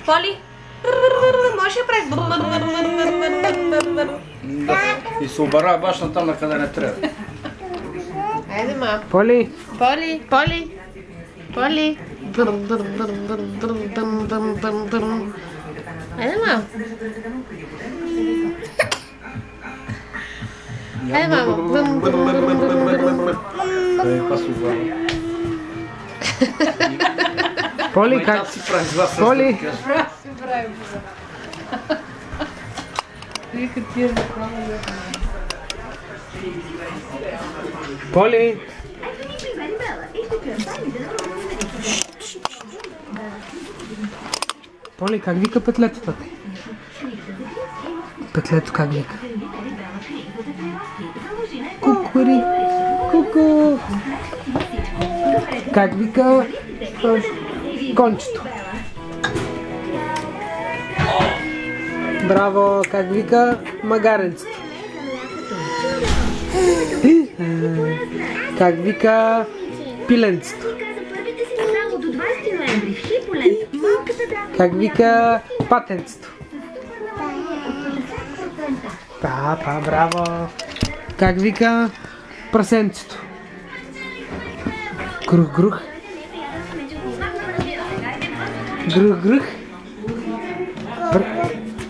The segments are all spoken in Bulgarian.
Поли? Може да прави. И се обара баш на там, на къде не трябва. Айде, ма. Поли! Поли, Поли. Поли. Айде, ма. Айде, мамо. Поли, как? Поли! Поли! Поли, как вика петлетата ти? Петлето как вика? Кукури! Куку! Как вика кончето? Браво! Как вика магаренцето? Как вика пиленцето? Как вика патенцето? Папа, браво! Как вика прасенцето? Грух, грух. Грух, грух.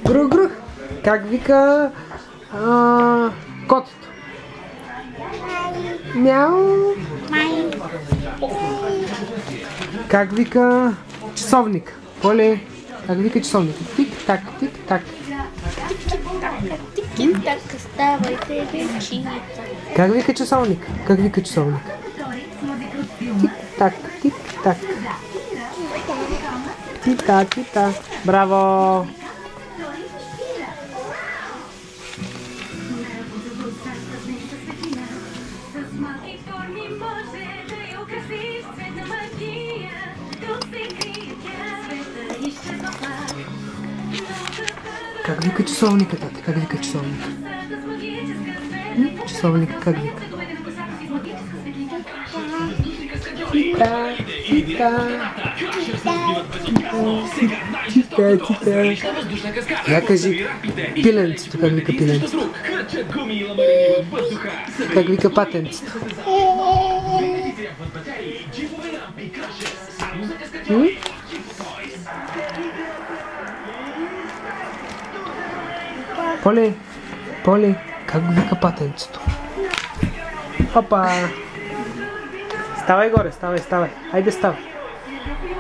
Грух, грух. Как вика котето? Мяу. Как вика часовник? Поле, как вика часовник? Тик-так, тик-так. Тик-так, ставайте вечица. Как вика часовник? Как вика часовник? Тик-так, тик-так. Тик-так, тик-так. Браво! Как вика часовника, тате? Как вика часовника? Часовника как вика? Тита, тита. Тита, тита. Я кажи пиленцето, как вика пиленцето? Как вика патенцето? Поли, Поли, как вика патенцето? Опа! Ставай горе, ставай, ставай. Хайде, ставай.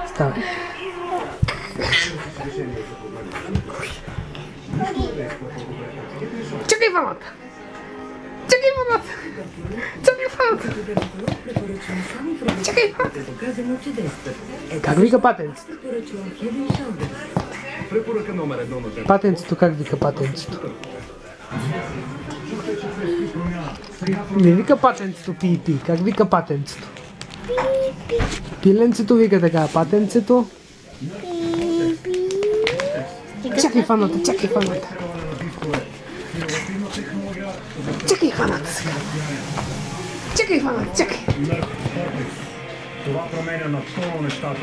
Ставай. Чакай фаната! Чакай фаната! Чакай фаната! Чакай фаната! Как вика патенцето? Патенцето, как вика патенцето? Не вика патенцето пи-пи, как вика патенцето? Пиленцето вика така, патенцето. Чакай фаната, чакай фаната. Чакай фаната сега. Чакай фаната, чакай. Това променя напълно нещата.